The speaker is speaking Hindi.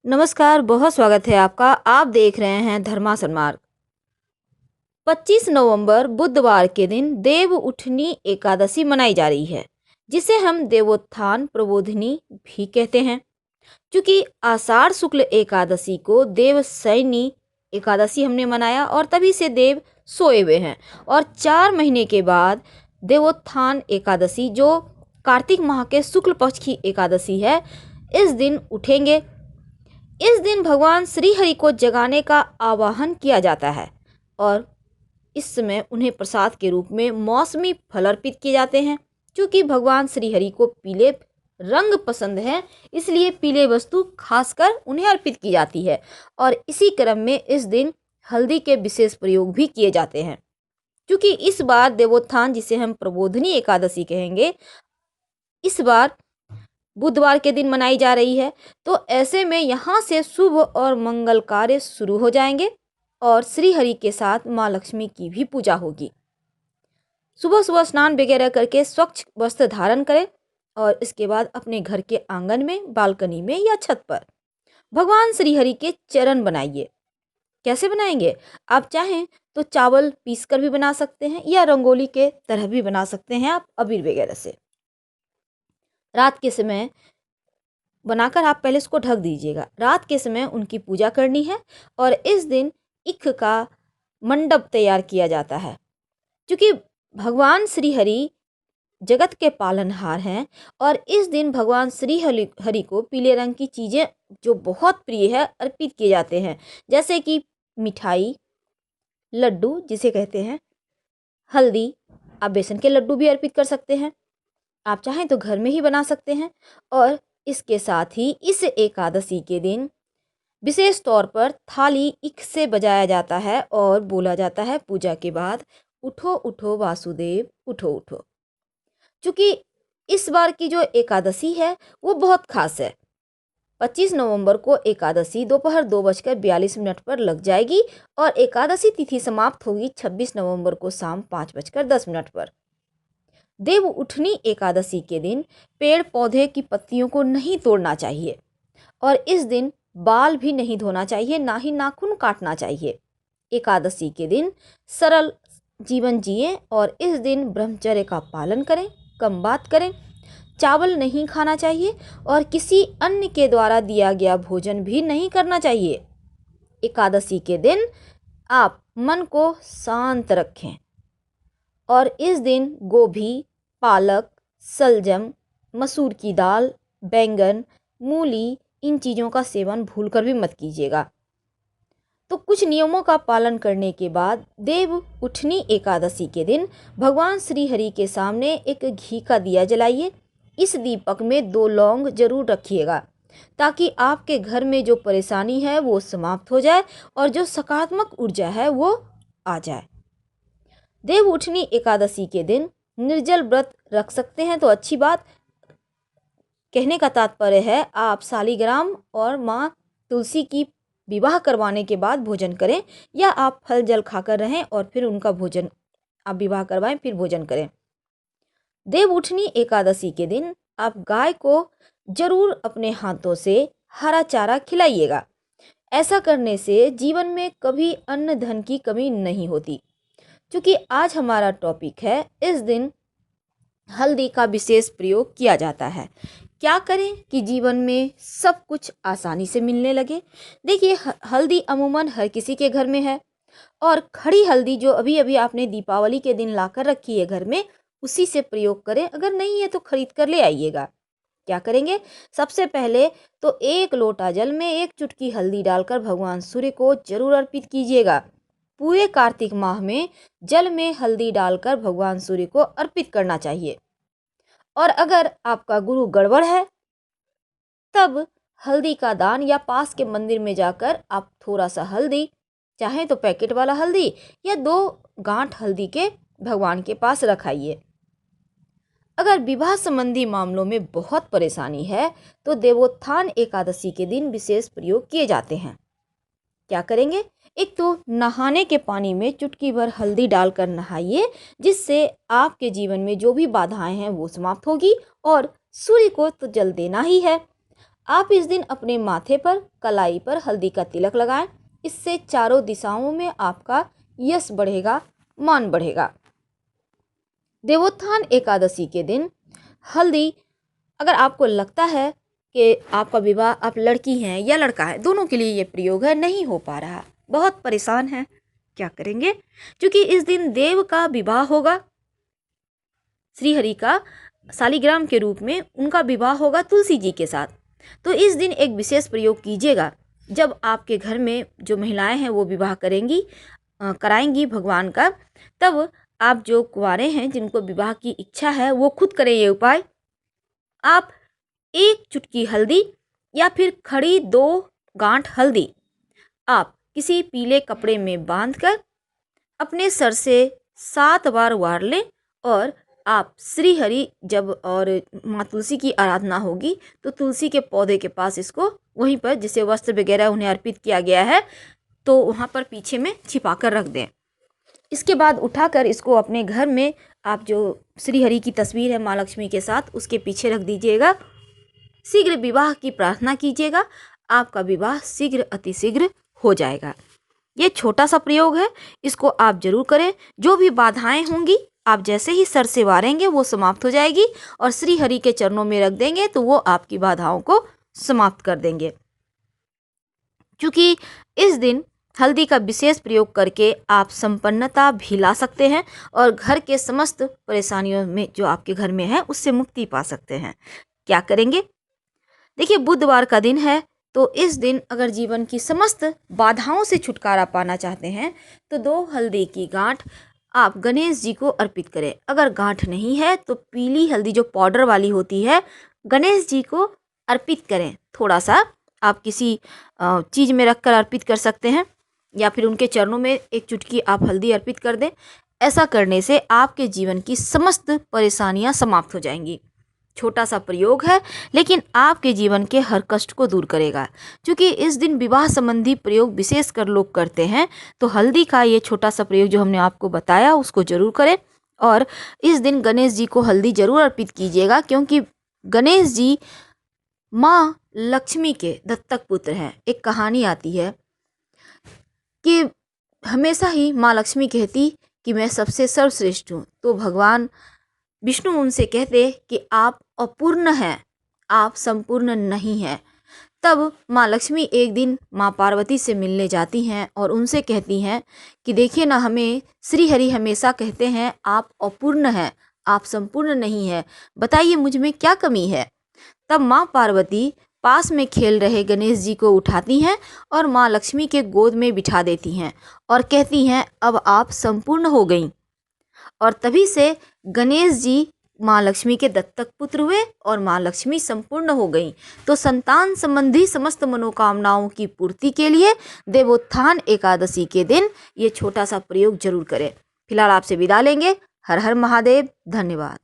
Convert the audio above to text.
नमस्कार, बहुत स्वागत है आपका। आप देख रहे हैं धर्मासन मार्ग। 25 नवंबर बुधवार के दिन देव उठनी एकादशी मनाई जा रही है, जिसे हम देवोत्थान प्रबोधिनी भी कहते हैं। क्योंकि आषाढ़ शुक्ल एकादशी को देव सैनी एकादशी हमने मनाया और तभी से देव सोए हुए हैं। और 4 महीने के बाद देवोत्थान एकादशी, जो कार्तिक माह के शुक्ल पक्ष की एकादशी है, इस दिन उठेंगे। इस दिन भगवान श्री हरि को जगाने का आवाहन किया जाता है और इस समय उन्हें प्रसाद के रूप में मौसमी फल अर्पित किए जाते हैं। क्योंकि भगवान श्री हरि को पीले रंग पसंद है, इसलिए पीले वस्तु खासकर उन्हें अर्पित की जाती है। और इसी क्रम में इस दिन हल्दी के विशेष प्रयोग भी किए जाते हैं। क्योंकि इस बार देवोत्थान, जिसे हम प्रबोधिनी एकादशी कहेंगे, इस बार बुधवार के दिन मनाई जा रही है। तो ऐसे में यहाँ से शुभ और मंगल कार्य शुरू हो जाएंगे और श्री हरि के साथ माँ लक्ष्मी की भी पूजा होगी। सुबह सुबह स्नान वगैरह करके स्वच्छ वस्त्र धारण करें और इसके बाद अपने घर के आंगन में, बालकनी में या छत पर भगवान श्री हरि के चरण बनाइए। कैसे बनाएंगे? आप चाहें तो चावल पीसकर भी बना सकते हैं या रंगोली के तरह भी बना सकते हैं आप अबीर वगैरह से। रात के समय बनाकर आप पहले इसको ढक दीजिएगा। रात के समय उनकी पूजा करनी है और इस दिन इख का मंडप तैयार किया जाता है। क्योंकि भगवान श्री हरि जगत के पालनहार हैं और इस दिन भगवान श्री हरि को पीले रंग की चीज़ें जो बहुत प्रिय है अर्पित किए जाते हैं। जैसे कि मिठाई, लड्डू जिसे कहते हैं, हल्दी, आप बेसन के लड्डू भी अर्पित कर सकते हैं। आप चाहें तो घर में ही बना सकते हैं। और इसके साथ ही इस एकादशी के दिन विशेष तौर पर थाली इख से बजाया जाता है और बोला जाता है पूजा के बाद, उठो उठो वासुदेव उठो उठो। क्योंकि इस बार की जो एकादशी है वो बहुत खास है। 25 नवंबर को एकादशी दोपहर 2:42 पर लग जाएगी और एकादशी तिथि समाप्त होगी 26 नवंबर को शाम 5:10 पर। देव उठनी एकादशी के दिन पेड़ पौधे की पत्तियों को नहीं तोड़ना चाहिए और इस दिन बाल भी नहीं धोना चाहिए, ना ही नाखून काटना चाहिए। एकादशी के दिन सरल जीवन जिएं और इस दिन ब्रह्मचर्य का पालन करें, कम बात करें, चावल नहीं खाना चाहिए और किसी अन्य के द्वारा दिया गया भोजन भी नहीं करना चाहिए। एकादशी के दिन आप मन को शांत रखें और इस दिन गोभी, पालक, सलजम, मसूर की दाल, बैंगन, मूली, इन चीज़ों का सेवन भूलकर भी मत कीजिएगा। तो कुछ नियमों का पालन करने के बाद देव उठनी एकादशी के दिन भगवान श्री हरि के सामने एक घी का दिया जलाइए। इस दीपक में 2 लौंग जरूर रखिएगा ताकि आपके घर में जो परेशानी है वो समाप्त हो जाए और जो सकारात्मक ऊर्जा है वो आ जाए। देव उठनी एकादशी के दिन निर्जल व्रत रख सकते हैं तो अच्छी बात। कहने का तात्पर्य है आप शालिग्राम और माँ तुलसी की विवाह करवाने के बाद भोजन करें, या आप फल जल खाकर रहें और फिर उनका भोजन आप विवाह करवाएं फिर भोजन करें। देव उठनी एकादशी के दिन आप गाय को जरूर अपने हाथों से हरा चारा खिलाइएगा। ऐसा करने से जीवन में कभी अन्न धन की कमी नहीं होती। क्योंकि आज हमारा टॉपिक है, इस दिन हल्दी का विशेष प्रयोग किया जाता है। क्या करें कि जीवन में सब कुछ आसानी से मिलने लगे? देखिए, हल्दी अमूमन हर किसी के घर में है और खड़ी हल्दी जो अभी अभी आपने दीपावली के दिन लाकर रखी है घर में, उसी से प्रयोग करें। अगर नहीं है तो खरीद कर ले आइएगा। क्या करेंगे? सबसे पहले तो 1 लोटा जल में 1 चुटकी हल्दी डालकर भगवान सूर्य को जरूर अर्पित कीजिएगा। पूरे कार्तिक माह में जल में हल्दी डालकर भगवान सूर्य को अर्पित करना चाहिए। और अगर आपका गुरु गड़बड़ है तब हल्दी का दान या पास के मंदिर में जाकर आप थोड़ा सा हल्दी, चाहे तो पैकेट वाला हल्दी या 2 गांठ हल्दी के भगवान के पास रखाइए। अगर विवाह संबंधी मामलों में बहुत परेशानी है तो देवोत्थान एकादशी के दिन विशेष प्रयोग किए जाते हैं। क्या करेंगे? एक तो नहाने के पानी में चुटकी भर हल्दी डालकर नहाइए, जिससे आपके जीवन में जो भी बाधाएं हैं वो समाप्त होगी और सूर्य को तो जल देना ही है। आप इस दिन अपने माथे पर, कलाई पर हल्दी का तिलक लगाएं। इससे चारों दिशाओं में आपका यश बढ़ेगा, मान बढ़ेगा। देवोत्थान एकादशी के दिन हल्दी, अगर आपको लगता है कि आपका विवाह, आप लड़की हैं या लड़का है, दोनों के लिए ये प्रयोग है, नहीं हो पा रहा, बहुत परेशान हैं, क्या करेंगे? क्योंकि इस दिन देव का विवाह होगा, श्रीहरि का शालिग्राम के रूप में उनका विवाह होगा तुलसी जी के साथ। तो इस दिन एक विशेष प्रयोग कीजिएगा। जब आपके घर में जो महिलाएं हैं वो विवाह कराएंगी भगवान का, तब आप जो कुंवारे हैं जिनको विवाह की इच्छा है वो खुद करें ये उपाय। आप एक चुटकी हल्दी या फिर खड़ी 2 गांठ हल्दी आप किसी पीले कपड़े में बांधकर अपने सर से 7 बार वार लें, और आप श्री हरि जब और माँ तुलसी की आराधना होगी तो तुलसी के पौधे के पास इसको वहीं पर, जिसे वस्त्र वगैरह उन्हें अर्पित किया गया है, तो वहाँ पर पीछे में छिपा कर रख दें। इसके बाद उठाकर इसको अपने घर में, आप जो श्री हरि की तस्वीर है माँ लक्ष्मी के साथ, उसके पीछे रख दीजिएगा। शीघ्र विवाह की प्रार्थना कीजिएगा, आपका विवाह शीघ्र अतिशीघ्र हो जाएगा। ये छोटा सा प्रयोग है, इसको आप जरूर करें। जो भी बाधाएं होंगी आप जैसे ही सर से वारेंगे वो समाप्त हो जाएगी, और श्री हरि के चरणों में रख देंगे तो वो आपकी बाधाओं को समाप्त कर देंगे। क्योंकि इस दिन हल्दी का विशेष प्रयोग करके आप संपन्नता भी ला सकते हैं और घर के समस्त परेशानियों में जो आपके घर में है उससे मुक्ति पा सकते हैं। क्या करेंगे? देखिए, बुधवार का दिन है, तो इस दिन अगर जीवन की समस्त बाधाओं से छुटकारा पाना चाहते हैं तो 2 हल्दी की गांठ आप गणेश जी को अर्पित करें। अगर गांठ नहीं है तो पीली हल्दी जो पाउडर वाली होती है, गणेश जी को अर्पित करें। थोड़ा सा आप किसी चीज़ में रखकर अर्पित कर सकते हैं, या फिर उनके चरणों में एक चुटकी आप हल्दी अर्पित कर दें। ऐसा करने से आपके जीवन की समस्त परेशानियां समाप्त हो जाएंगी। छोटा सा प्रयोग है, लेकिन आपके जीवन के हर कष्ट को दूर करेगा। क्योंकि इस दिन विवाह संबंधी प्रयोग विशेष कर लोग करते हैं, तो हल्दी का ये छोटा सा प्रयोग जो हमने आपको बताया उसको जरूर करें। और इस दिन गणेश जी को हल्दी जरूर अर्पित कीजिएगा, क्योंकि गणेश जी माँ लक्ष्मी के दत्तक पुत्र हैं। एक कहानी आती है कि हमेशा ही माँ लक्ष्मी कहती कि मैं सबसे सर्वश्रेष्ठ हूँ, तो भगवान विष्णु उनसे कहते कि आप अपूर्ण हैं, आप संपूर्ण नहीं हैं। तब माँ लक्ष्मी एक दिन माँ पार्वती से मिलने जाती हैं और उनसे कहती हैं कि देखिए ना, हमें श्री हरि हमेशा कहते हैं आप अपूर्ण हैं, आप संपूर्ण नहीं हैं, बताइए मुझ में क्या कमी है। तब माँ पार्वती पास में खेल रहे गणेश जी को उठाती हैं और माँ लक्ष्मी के गोद में बिठा देती हैं और कहती हैं अब आप संपूर्ण हो गई। और तभी से गणेश जी माँ लक्ष्मी के दत्तक पुत्र हुए और माँ लक्ष्मी संपूर्ण हो गई। तो संतान संबंधी समस्त मनोकामनाओं की पूर्ति के लिए देवोत्थान एकादशी के दिन ये छोटा सा प्रयोग जरूर करें। फिलहाल आपसे विदा लेंगे। हर हर महादेव। धन्यवाद।